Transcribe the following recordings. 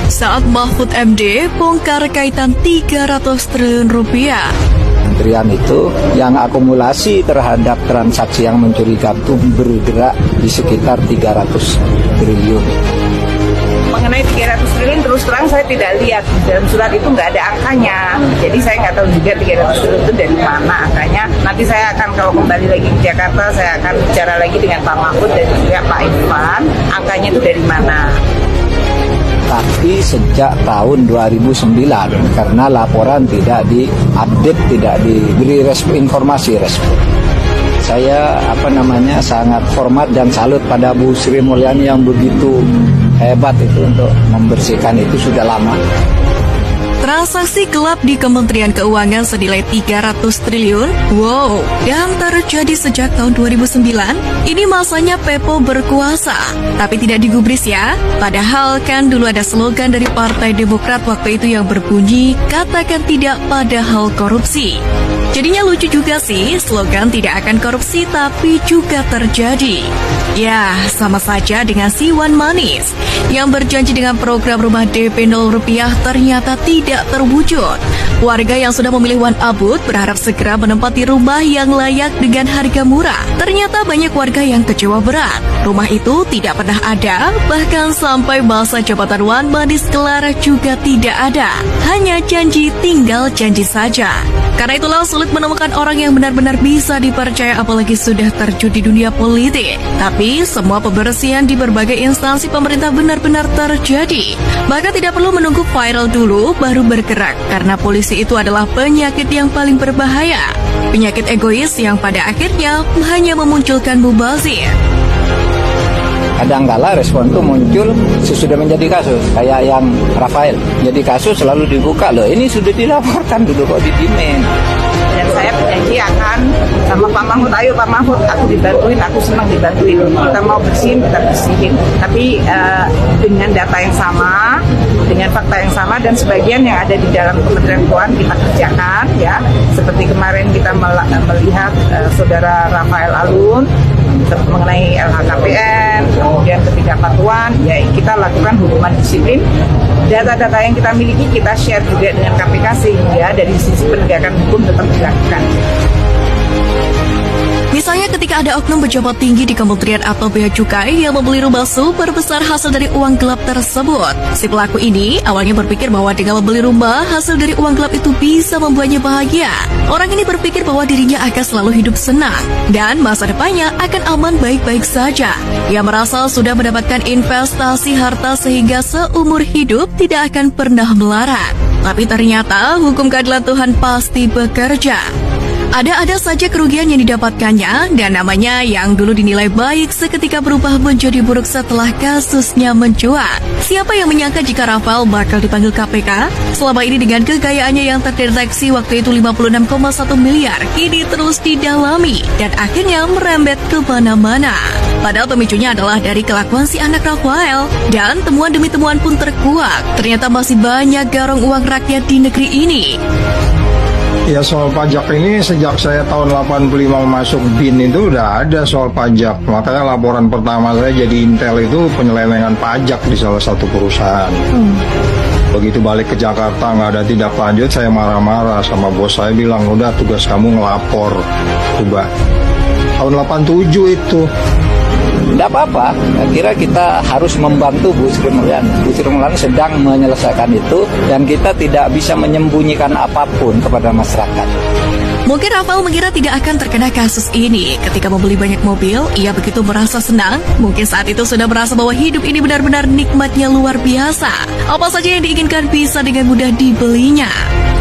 saat Mahfud MD bongkar kaitan 300 triliun rupiah. Kementerian itu yang akumulasi terhadap transaksi yang mencurigakan itu bergerak di sekitar 300 triliun. Mengenai 300 triliun terus terang saya tidak lihat dalam surat itu, nggak ada angkanya. Jadi saya nggak tahu juga 300 triliun itu dari mana angkanya. Nanti saya akan kalau kembali lagi ke Jakarta saya akan bicara lagi dengan Pak Mahfud dan juga Pak Irfan, angkanya itu dari mana. Tapi sejak tahun 2009 karena laporan tidak diupdate, tidak diberi informasi respon. Saya sangat hormat dan salut pada Bu Sri Mulyani yang begitu hebat itu untuk membersihkan itu sudah lama. Transaksi gelap di Kementerian Keuangan senilai 300 triliun, wow, dan terjadi sejak tahun 2009, ini masanya Pepo berkuasa. Tapi tidak digubris ya, padahal kan dulu ada slogan dari Partai Demokrat waktu itu yang berbunyi, katakan tidak pada hal korupsi. Jadinya lucu juga sih, slogan tidak akan korupsi tapi juga terjadi. Ya, sama saja dengan si Wan Manis, yang berjanji dengan program rumah DP 0 rupiah ternyata tidak terwujud. Warga yang sudah memilih Wan Abut berharap segera menempati rumah yang layak dengan harga murah. Ternyata banyak warga yang kecewa berat. Rumah itu tidak pernah ada, bahkan sampai masa jabatan Wan Manis kelar juga tidak ada. Hanya janji, tinggal janji saja. Karena itulah sulit menemukan orang yang benar-benar bisa dipercaya apalagi sudah terjun di dunia politik. Tapi semua pembersihan di berbagai instansi pemerintah benar-benar terjadi. Bahkan tidak perlu menunggu viral dulu baru bergerak, karena polisi itu adalah penyakit yang paling berbahaya. Penyakit egois yang pada akhirnya hanya memunculkan mubazir. Kadangkala respon itu muncul sesudah menjadi kasus, kayak yang Rafael jadi kasus selalu dibuka, loh ini sudah dilaporkan dulu kok didimin. Dan saya berjanji akan sama Pak Mahfud, ayo Pak Mahfud, aku dibantuin, aku senang dibantuin. Kita mau bersihin, kita bersihin. Tapi dengan data yang sama, dengan fakta yang sama, dan sebagian yang ada di dalam Kementerian Keuangan kita kerjakan, ya. Seperti kemarin kita melihat saudara Rafael Alun mengenai LHKPN, kemudian ketika Patuan, ya kita lakukan hukuman disiplin. Data-data yang kita miliki kita share juga dengan KPK sehingga dari sisi penegakan hukum tetap dilakukan. Misalnya ketika ada oknum pejabat tinggi di kementerian atau bea cukai yang membeli rumah super besar hasil dari uang gelap tersebut. Si pelaku ini awalnya berpikir bahwa dengan membeli rumah hasil dari uang gelap itu bisa membuatnya bahagia. Orang ini berpikir bahwa dirinya akan selalu hidup senang dan masa depannya akan aman baik-baik saja. Ia merasa sudah mendapatkan investasi harta sehingga seumur hidup tidak akan pernah melarat. Tapi ternyata hukum keadilan Tuhan pasti bekerja. Ada saja kerugian yang didapatkannya dan namanya yang dulu dinilai baik seketika berubah menjadi buruk setelah kasusnya mencuat. Siapa yang menyangka jika Rafael bakal dipanggil KPK? Selama ini dengan kekayaannya yang terdeteksi waktu itu 56,1 miliar, kini terus didalami dan akhirnya merembet ke mana-mana. Padahal pemicunya adalah dari kelakuan si anak Rafael dan temuan demi temuan pun terkuak. Ternyata masih banyak garong uang rakyat di negeri ini. Ya soal pajak ini sejak saya tahun 85 masuk BIN itu udah ada soal pajak. Makanya laporan pertama saya jadi intel itu penyelewengan pajak di salah satu perusahaan. Begitu balik ke Jakarta nggak ada tindak lanjut, saya marah-marah sama bos saya, bilang udah tugas kamu ngelapor. Coba tahun 87 itu. Tidak apa-apa, saya kira kita harus membantu Bu Sri Mulyani. Bu Sri Mulyani sedang menyelesaikan itu dan kita tidak bisa menyembunyikan apapun kepada masyarakat. Mungkin Rafael mengira tidak akan terkena kasus ini. Ketika membeli banyak mobil, ia begitu merasa senang. Mungkin saat itu sudah merasa bahwa hidup ini benar-benar nikmatnya luar biasa. Apa saja yang diinginkan bisa dengan mudah dibelinya.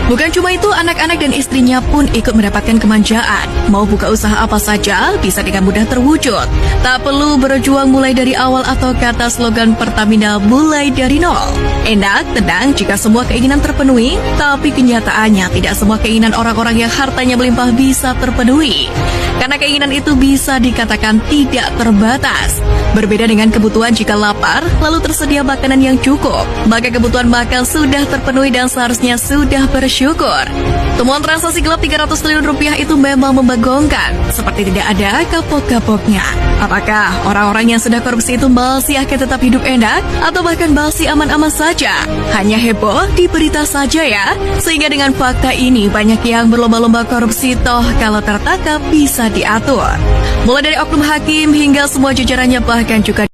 Bukan cuma itu, anak-anak dan istrinya pun ikut mendapatkan kemanjaan. Mau buka usaha apa saja, bisa dengan mudah terwujud. Tak perlu berjuang mulai dari awal atau kata slogan Pertamina mulai dari nol. Enak, tenang jika semua keinginan terpenuhi, tapi kenyataannya tidak semua keinginan orang-orang yang hartanya melimpah bisa terpenuhi. Karena keinginan itu bisa dikatakan tidak terbatas. Berbeda dengan kebutuhan jika lapar, lalu tersedia makanan yang cukup. Maka kebutuhan makan sudah terpenuhi dan seharusnya sudah bersyukur. bersyukur. Temuan transaksi gelap 300 triliun rupiah itu memang membagongkan, seperti tidak ada kapok-kapoknya. Apakah orang-orang yang sudah korupsi itu masih akan tetap hidup enak, atau bahkan masih aman-aman saja? Hanya heboh di berita saja ya. Sehingga dengan fakta ini, banyak yang berlomba-lomba korupsi, toh kalau tertangkap bisa diatur. Mulai dari oknum hakim hingga semua jajarannya, bahkan juga